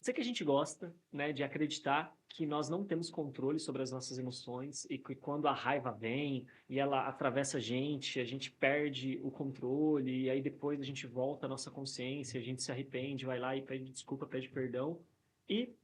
Sei que a gente gosta, né, de acreditar que nós não temos controle sobre as nossas emoções e que quando a raiva vem e ela atravessa a gente perde o controle e aí depois a gente volta à nossa consciência, a gente se arrepende, vai lá e pede desculpa, pede perdão. E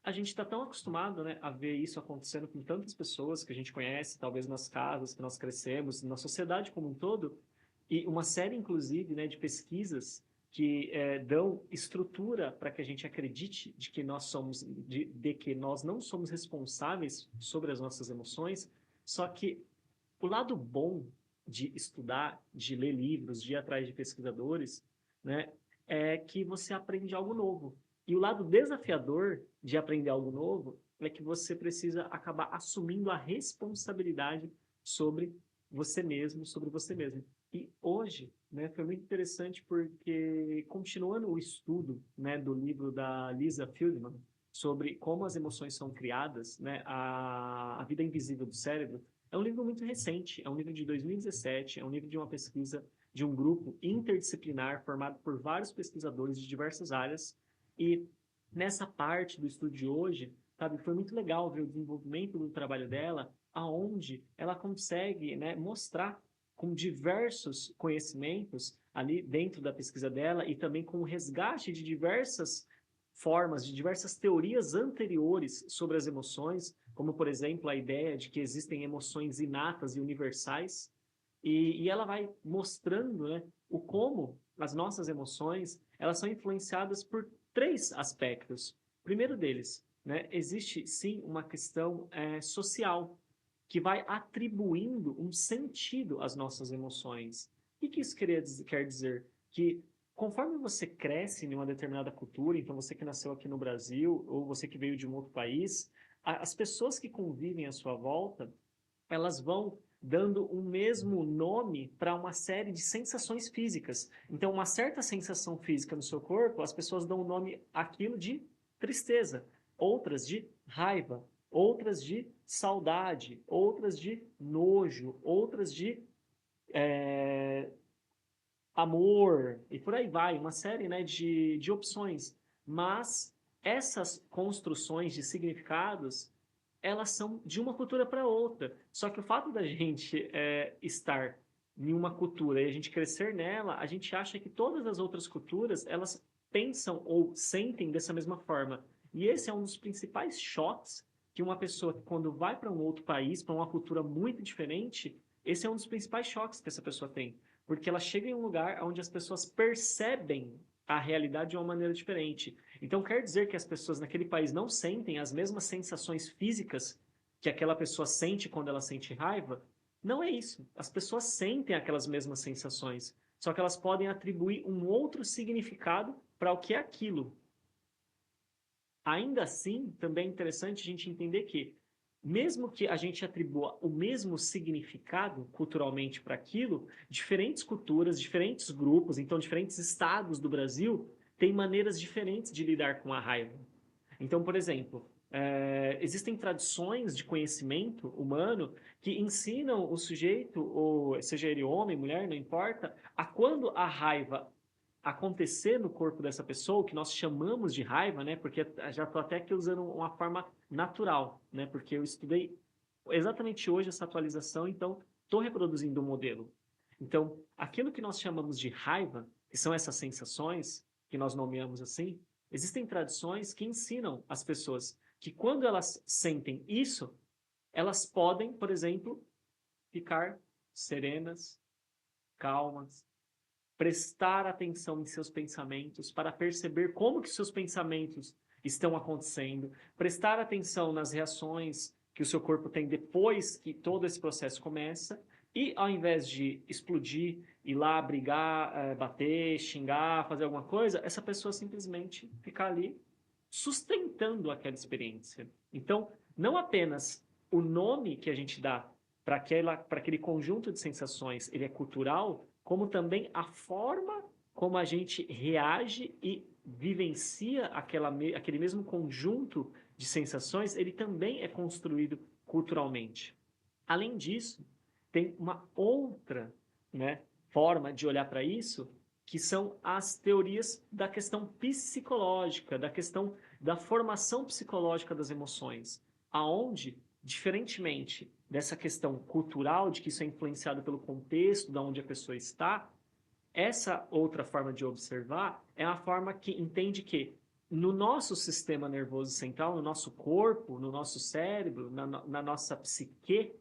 a gente está tão acostumado, né, a ver isso acontecendo com tantas pessoas que a gente conhece, talvez nas casas que nós crescemos, na sociedade como um todo, e uma série, inclusive, né, de pesquisas que dão estrutura para que a gente acredite de que nós somos, de que nós não somos responsáveis sobre as nossas emoções. Só que o lado bom de estudar, de ler livros, de ir atrás de pesquisadores, né, é que você aprende algo novo. E o lado desafiador de aprender algo novo é que você precisa acabar assumindo a responsabilidade sobre você mesmo, sobre você mesmo. E hoje, né, foi muito interessante porque, continuando o estudo, né, do livro da Lisa Feldman sobre como as emoções são criadas, né, a vida invisível do cérebro, é um livro muito recente, é um livro de 2017, é um livro de uma pesquisa de um grupo interdisciplinar formado por vários pesquisadores de diversas áreas. E nessa parte do estudo de hoje, sabe, foi muito legal ver o desenvolvimento do trabalho dela, aonde ela consegue, né, mostrar com diversos conhecimentos ali dentro da pesquisa dela e também com o resgate de diversas formas, de diversas teorias anteriores sobre as emoções, como, por exemplo, a ideia de que existem emoções inatas e universais, e ela vai mostrando, né, o como as nossas emoções elas são influenciadas por três aspectos. O primeiro deles, né, existe sim uma questão social, que vai atribuindo um sentido às nossas emoções. O que isso quer dizer? Que conforme você cresce em uma determinada cultura, então você que nasceu aqui no Brasil ou você que veio de um outro país, as pessoas que convivem à sua volta, elas vão dando um mesmo nome para uma série de sensações físicas. Então, uma certa sensação física no seu corpo, as pessoas dão o nome àquilo de tristeza, outras de raiva, outras de saudade, outras de nojo, outras de é, amor, e por aí vai, uma série, né, de opções. Mas essas construções de significados, elas são de uma cultura para outra. Só que o fato da gente estar em uma cultura e a gente crescer nela, a gente acha que todas as outras culturas, elas pensam ou sentem dessa mesma forma. E esse é um dos principais choques que uma pessoa, quando vai para um outro país, para uma cultura muito diferente, esse é um dos principais choques que essa pessoa tem, porque ela chega em um lugar onde as pessoas percebem a realidade de uma maneira diferente. Então, quer dizer que as pessoas naquele país não sentem as mesmas sensações físicas que aquela pessoa sente quando ela sente raiva? Não é isso. As pessoas sentem aquelas mesmas sensações, só que elas podem atribuir um outro significado para o que é aquilo. Ainda assim, também é interessante a gente entender que, mesmo que a gente atribua o mesmo significado culturalmente para aquilo, diferentes culturas, diferentes grupos, então diferentes estados do Brasil, têm maneiras diferentes de lidar com a raiva. Então, por exemplo, existem tradições de conhecimento humano que ensinam o sujeito, ou seja ele homem, mulher, não importa, a quando a raiva acontecer no corpo dessa pessoa, o que nós chamamos de raiva, né? Porque já estou até aqui usando uma forma natural, né? Porque eu estudei exatamente hoje essa atualização, então estou reproduzindo o modelo. Então, aquilo que nós chamamos de raiva, que são essas sensações que nós nomeamos assim, existem tradições que ensinam as pessoas que quando elas sentem isso, elas podem, por exemplo, ficar serenas, calmas, prestar atenção em seus pensamentos para perceber como que seus pensamentos estão acontecendo, prestar atenção nas reações que o seu corpo tem depois que todo esse processo começa, e ao invés de explodir, ir lá brigar, bater, xingar, fazer alguma coisa, essa pessoa simplesmente ficar ali sustentando aquela experiência. Então, não apenas o nome que a gente dá para aquele conjunto de sensações, ele é cultural, como também a forma como a gente reage e vivencia aquele mesmo conjunto de sensações, ele também é construído culturalmente. Além disso, tem uma outra, né, forma de olhar para isso, que são as teorias da questão psicológica, da questão da formação psicológica das emoções, aonde, diferentemente dessa questão cultural, de que isso é influenciado pelo contexto, da onde a pessoa está, essa outra forma de observar é a forma que entende que no nosso sistema nervoso central, no nosso corpo, no nosso cérebro, na nossa psique,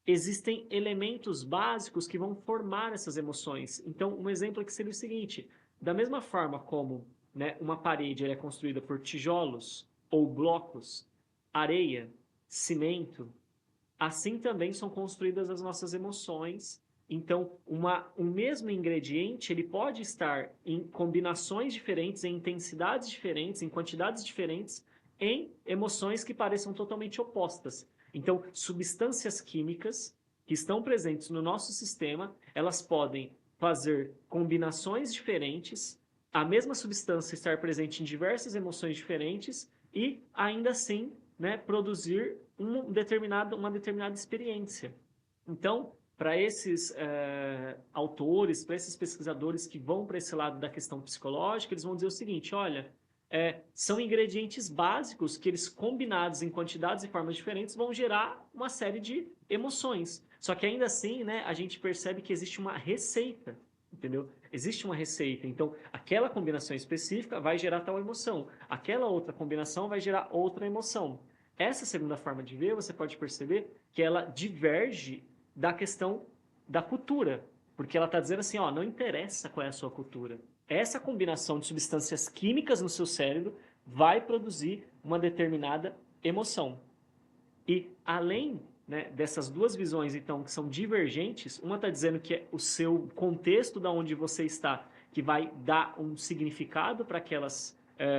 existem elementos básicos que vão formar essas emoções. Então, um exemplo aqui seria o seguinte: da mesma forma como, né, uma parede é construída por tijolos ou blocos, areia, cimento, assim também são construídas as nossas emoções. Então, um mesmo ingrediente, ele pode estar em combinações diferentes, em intensidades diferentes, em quantidades diferentes, em emoções que pareçam totalmente opostas. Então, substâncias químicas que estão presentes no nosso sistema, elas podem fazer combinações diferentes, a mesma substância estar presente em diversas emoções diferentes e, ainda assim, né, produzir uma determinada experiência. Então, para esses autores, para esses pesquisadores que vão para esse lado da questão psicológica, eles vão dizer o seguinte: olha, são ingredientes básicos que eles, combinados em quantidades e formas diferentes, vão gerar uma série de emoções. Só que ainda assim, né, a gente percebe que existe uma receita, entendeu? Existe uma receita. Então, aquela combinação específica vai gerar tal emoção. Aquela outra combinação vai gerar outra emoção. Essa segunda forma de ver, você pode perceber que ela diverge da questão da cultura. Porque ela está dizendo assim, ó, não interessa qual é a sua cultura. Essa combinação de substâncias químicas no seu cérebro vai produzir uma determinada emoção. E além, né, dessas duas visões, então, que são divergentes, uma está dizendo que é o seu contexto da onde você está que vai dar um significado para aquelas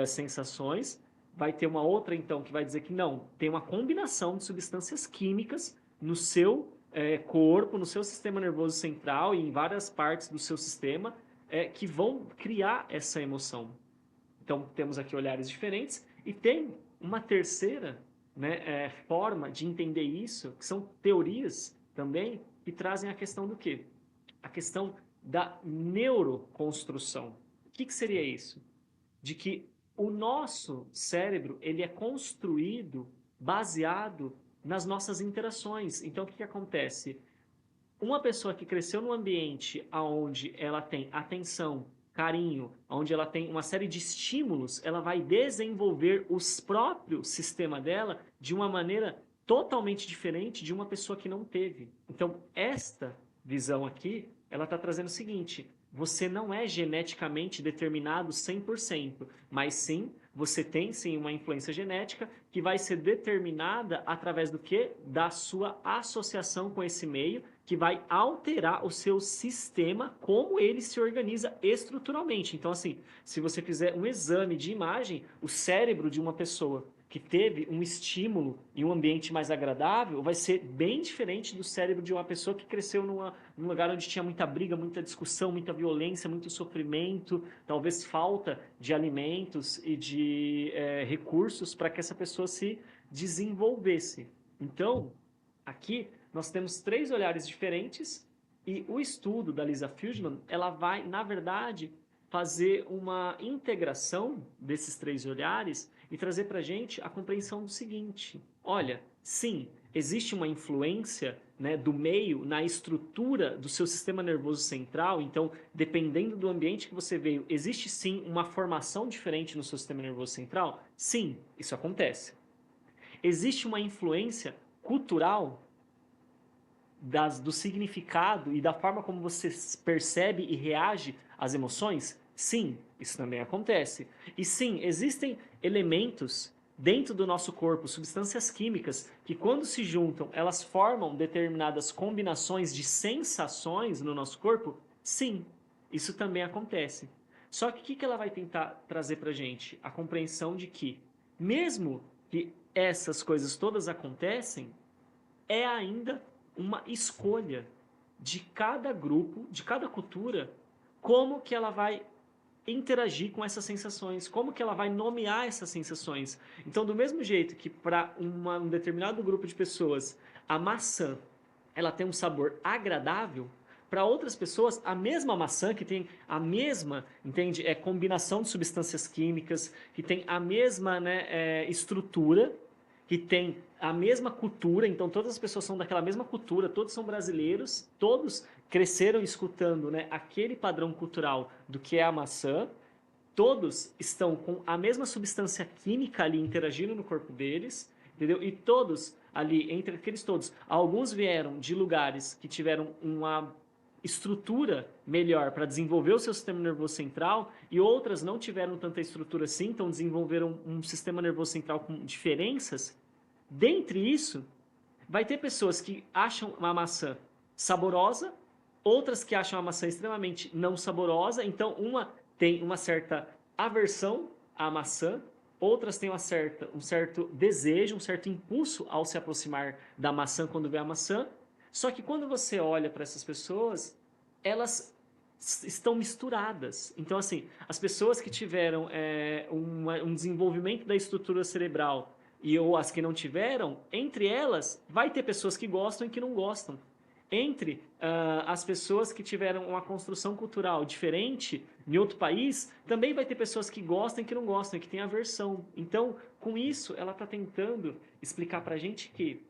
sensações, vai ter uma outra, então, que vai dizer que não, tem uma combinação de substâncias químicas no seu corpo, no seu sistema nervoso central e em várias partes do seu sistema que vão criar essa emoção. Então, temos aqui olhares diferentes e tem uma terceira, né, forma de entender isso, que são teorias também que trazem a questão do quê? A questão da neuroconstrução. O que seria isso? De que o nosso cérebro ele é construído baseado nas nossas interações. Então, o que acontece? Uma pessoa que cresceu num ambiente onde ela tem atenção, carinho, onde ela tem uma série de estímulos, ela vai desenvolver o próprio sistema dela de uma maneira totalmente diferente de uma pessoa que não teve. Então, esta visão aqui, ela está trazendo o seguinte: você não é geneticamente determinado 100%, mas sim, você tem sim uma influência genética que vai ser determinada através do quê? Da sua associação com esse meio, que vai alterar o seu sistema, como ele se organiza estruturalmente. Então, assim, se você fizer um exame de imagem, o cérebro de uma pessoa que teve um estímulo e um ambiente mais agradável vai ser bem diferente do cérebro de uma pessoa que cresceu num lugar onde tinha muita briga, muita discussão, muita violência, muito sofrimento, talvez falta de alimentos e de recursos para que essa pessoa se desenvolvesse. Então, aqui nós temos três olhares diferentes e o estudo da Lisa Feldman, ela vai, na verdade, fazer uma integração desses três olhares e trazer para a gente a compreensão do seguinte: olha, sim, existe uma influência, né, do meio na estrutura do seu sistema nervoso central, então, dependendo do ambiente que você veio, existe sim uma formação diferente no seu sistema nervoso central? Sim, isso acontece. Existe uma influência cultural do significado e da forma como você percebe e reage às emoções? Sim, isso também acontece. E sim, existem elementos dentro do nosso corpo, substâncias químicas, que quando se juntam, elas formam determinadas combinações de sensações no nosso corpo? Sim, isso também acontece. Só que o que ela vai tentar trazer para a gente? A compreensão de que, mesmo que essas coisas todas acontecem, é ainda uma escolha de cada grupo, de cada cultura, como que ela vai interagir com essas sensações, como que ela vai nomear essas sensações. Então, do mesmo jeito que para um determinado grupo de pessoas, a maçã ela tem um sabor agradável, Para outras pessoas, a mesma maçã, que tem a mesma, entende, combinação de substâncias químicas, que tem a mesma, né, estrutura, que tem a mesma cultura, então todas as pessoas são daquela mesma cultura, todos são brasileiros, todos cresceram escutando, né, aquele padrão cultural do que é a maçã, todos estão com a mesma substância química ali interagindo no corpo deles, entendeu? E todos ali, entre aqueles todos, alguns vieram de lugares que tiveram uma estrutura melhor para desenvolver o seu sistema nervoso central e outras não tiveram tanta estrutura assim, então desenvolveram um sistema nervoso central com diferenças. Dentre isso, vai ter pessoas que acham uma maçã saborosa, outras que acham a maçã extremamente não saborosa, então uma tem uma certa aversão à maçã, outras têm um certo desejo, um certo impulso ao se aproximar da maçã quando vê a maçã. Só que quando você olha para essas pessoas, elas estão misturadas. Então, assim, as pessoas que tiveram um desenvolvimento da estrutura cerebral e ou as que não tiveram, entre elas, vai ter pessoas que gostam e que não gostam. Entre as pessoas que tiveram uma construção cultural diferente em outro país, também vai ter pessoas que gostam e que não gostam, e que têm aversão. Então, com isso, ela está tentando explicar para a gente que,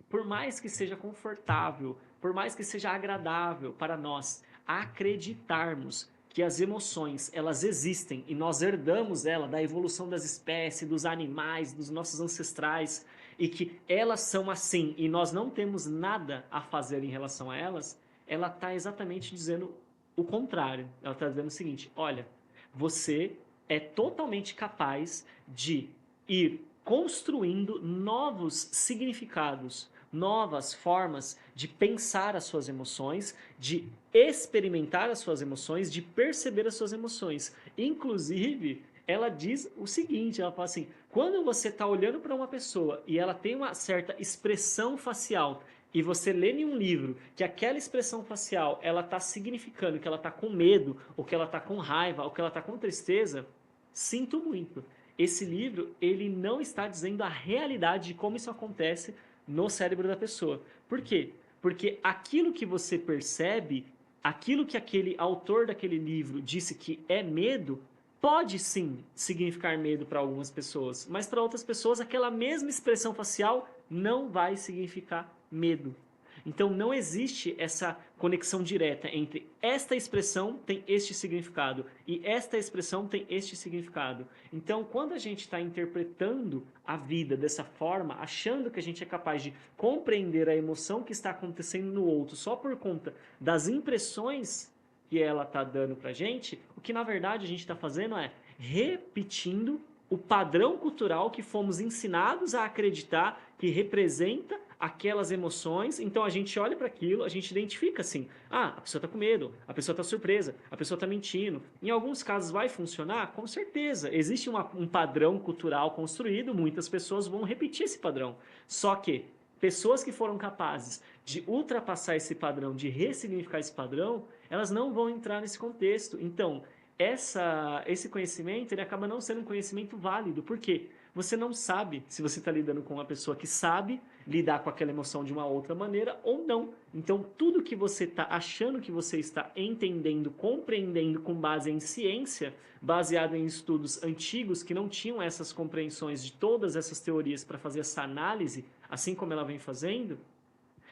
por mais que seja confortável, por mais que seja agradável para nós acreditarmos que as emoções, elas existem e nós herdamos ela da evolução das espécies, dos animais, dos nossos ancestrais, e que elas são assim e nós não temos nada a fazer em relação a elas, ela está exatamente dizendo o contrário. Ela está dizendo o seguinte: olha, você é totalmente capaz de ir construindo novos significados, novas formas de pensar as suas emoções, de experimentar as suas emoções, de perceber as suas emoções. Inclusive, ela diz o seguinte, ela fala assim, quando você está olhando para uma pessoa e ela tem uma certa expressão facial e você lê em um livro que aquela expressão facial ela está significando que ela está com medo, ou que ela está com raiva, ou que ela está com tristeza, sinto muito. Esse livro, ele não está dizendo a realidade de como isso acontece no cérebro da pessoa. Por quê? Porque aquilo que você percebe, aquilo que aquele autor daquele livro disse que é medo, pode sim significar medo para algumas pessoas, mas para outras pessoas aquela mesma expressão facial não vai significar medo. Então não existe essa conexão direta entre esta expressão tem este significado e esta expressão tem este significado. Então quando a gente está interpretando a vida dessa forma, achando que a gente é capaz de compreender a emoção que está acontecendo no outro só por conta das impressões que ela está dando para a gente, o que na verdade a gente está fazendo é repetindo o padrão cultural que fomos ensinados a acreditar que representa aquelas emoções. Então a gente olha para aquilo, a gente identifica assim, a pessoa está com medo, a pessoa está surpresa, a pessoa está mentindo. Em alguns casos vai funcionar? Com certeza. Existe um padrão cultural construído, muitas pessoas vão repetir esse padrão. Só que pessoas que foram capazes de ultrapassar esse padrão, de ressignificar esse padrão, elas não vão entrar nesse contexto. Então, esse conhecimento ele acaba não sendo um conhecimento válido. Por quê? Você não sabe se você está lidando com uma pessoa que sabe lidar com aquela emoção de uma outra maneira ou não. Então, tudo que você está achando que você está entendendo, compreendendo com base em ciência, baseado em estudos antigos que não tinham essas compreensões de todas essas teorias para fazer essa análise, assim como ela vem fazendo,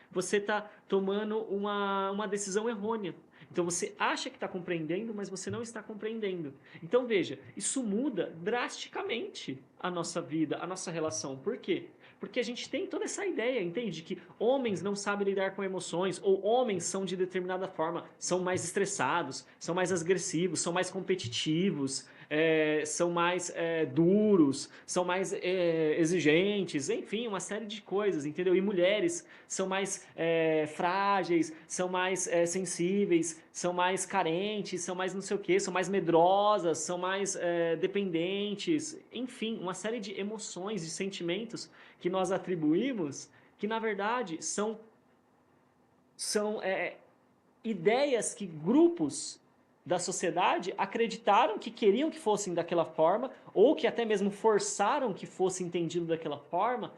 você está tomando uma decisão errônea. Então você acha que está compreendendo, mas você não está compreendendo. Então veja, isso muda drasticamente a nossa vida, a nossa relação. Por quê? Porque a gente tem toda essa ideia, entende? Que homens não sabem lidar com emoções, ou homens são de determinada forma, são mais estressados, são mais agressivos, são mais competitivos, são mais duros, são mais exigentes, enfim, uma série de coisas, entendeu? E mulheres são mais frágeis, são mais sensíveis, são mais carentes, são mais não sei o quê, são mais medrosas, são mais dependentes, enfim, uma série de emoções, de sentimentos que nós atribuímos, que na verdade são ideias que grupos da sociedade acreditaram que queriam que fossem daquela forma, ou que até mesmo forçaram que fosse entendido daquela forma.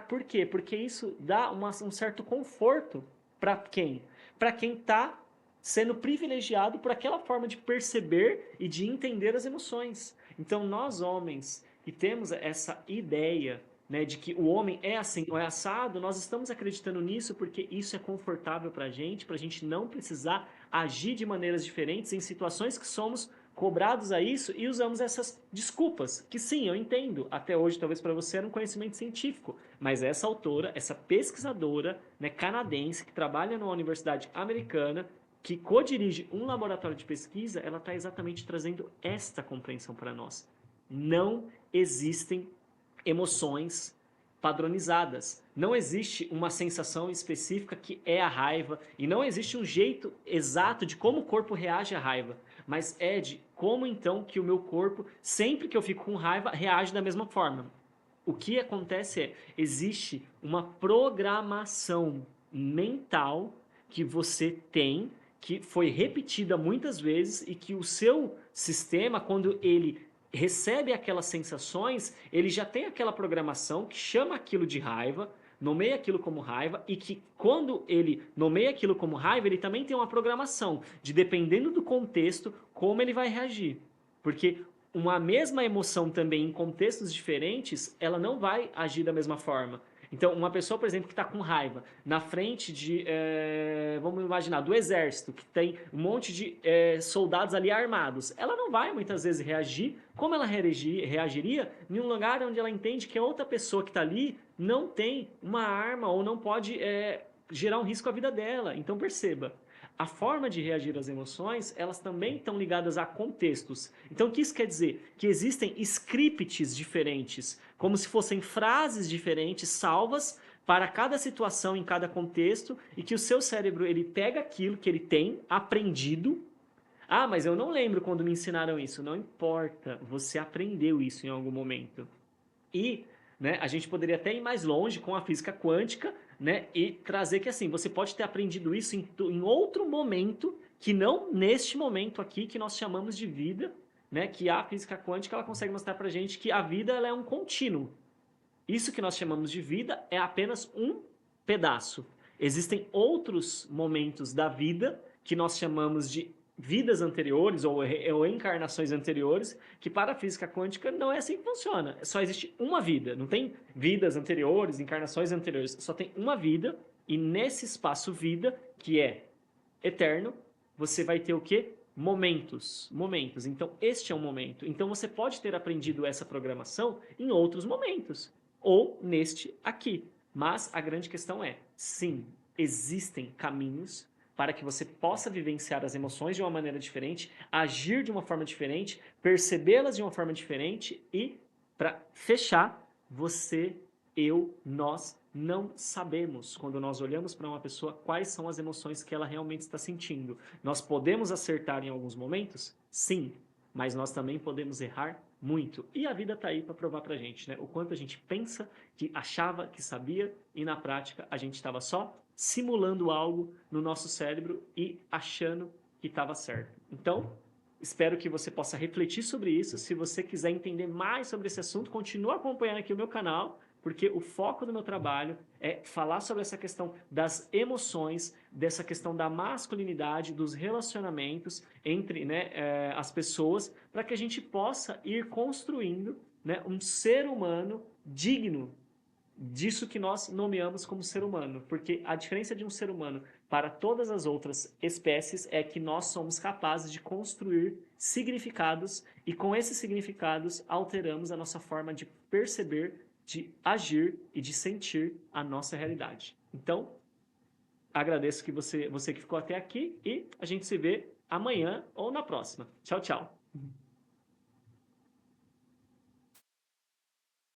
Por quê? Porque isso dá um certo conforto para quem? Para quem está sendo privilegiado por aquela forma de perceber e de entender as emoções. Então, nós homens que temos essa ideia, né, de que o homem é assim ou é assado, nós estamos acreditando nisso porque isso é confortável para a gente não precisar agir de maneiras diferentes em situações que somos cobrados a isso e usamos essas desculpas, que sim, eu entendo, até hoje talvez para você era um conhecimento científico, mas essa autora, essa pesquisadora, né, canadense, que trabalha numa universidade americana, que co-dirige um laboratório de pesquisa, ela está exatamente trazendo esta compreensão para nós. Não existem emoções padronizadas. Não existe uma sensação específica que é a raiva e não existe um jeito exato de como o corpo reage à raiva, mas é de como então que o meu corpo, sempre que eu fico com raiva, reage da mesma forma. O que acontece é, existe uma programação mental que você tem, que foi repetida muitas vezes e que o seu sistema, quando ele recebe aquelas sensações, ele já tem aquela programação que chama aquilo de raiva, nomeia aquilo como raiva e que quando ele nomeia aquilo como raiva, ele também tem uma programação de, dependendo do contexto, como ele vai reagir. Porque uma mesma emoção também em contextos diferentes, ela não vai agir da mesma forma. Então, uma pessoa, por exemplo, que está com raiva na frente de, vamos imaginar, do exército, que tem um monte de soldados ali armados, ela não vai muitas vezes reagir como ela reagiria em um lugar onde ela entende que a outra pessoa que está ali não tem uma arma ou não pode gerar um risco à vida dela. Então, perceba, a forma de reagir às emoções, elas também estão ligadas a contextos. Então, o que isso quer dizer? Que existem scripts diferentes, como se fossem frases diferentes, salvas para cada situação, em cada contexto, e que o seu cérebro, ele pega aquilo que ele tem aprendido. Ah, mas eu não lembro quando me ensinaram isso. Não importa, você aprendeu isso em algum momento. E, né, a gente poderia até ir mais longe com a física quântica, né, e trazer que assim, você pode ter aprendido isso em outro momento, que não neste momento aqui que nós chamamos de vida, né, que a física quântica ela consegue mostrar pra gente que a vida ela é um contínuo. Isso que nós chamamos de vida é apenas um pedaço. Existem outros momentos da vida que nós chamamos de vidas anteriores ou encarnações anteriores, que para a física quântica não é assim que funciona. Só existe uma vida, não tem vidas anteriores, encarnações anteriores, só tem uma vida, e nesse espaço vida, que é eterno, você vai ter o quê? Momentos. Momentos. Então, este é um momento. Então, você pode ter aprendido essa programação em outros momentos, ou neste aqui. Mas a grande questão é, sim, existem caminhos para que você possa vivenciar as emoções de uma maneira diferente, agir de uma forma diferente, percebê-las de uma forma diferente e, para fechar, você, eu, nós não sabemos, quando nós olhamos para uma pessoa, quais são as emoções que ela realmente está sentindo. Nós podemos acertar em alguns momentos? Sim, mas nós também podemos errar muito. E a vida está aí para provar para a gente, né? O quanto a gente pensa, que achava, que sabia, e na prática a gente estava só simulando algo no nosso cérebro e achando que estava certo. Então, espero que você possa refletir sobre isso. Se você quiser entender mais sobre esse assunto, continue acompanhando aqui o meu canal, porque o foco do meu trabalho é falar sobre essa questão das emoções, dessa questão da masculinidade, dos relacionamentos entre, né, as pessoas, para que a gente possa ir construindo, né, um ser humano digno disso que nós nomeamos como ser humano, porque a diferença de um ser humano para todas as outras espécies é que nós somos capazes de construir significados e com esses significados alteramos a nossa forma de perceber, de agir e de sentir a nossa realidade. Então, agradeço que você que ficou até aqui e a gente se vê amanhã ou na próxima. Tchau, tchau.